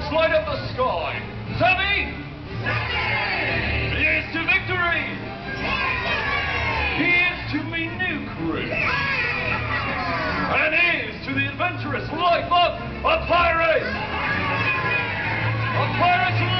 let's light up the sky. Sammy! Here's to victory! Here's to me new crew! And here's to the adventurous life of a pirate! A pirate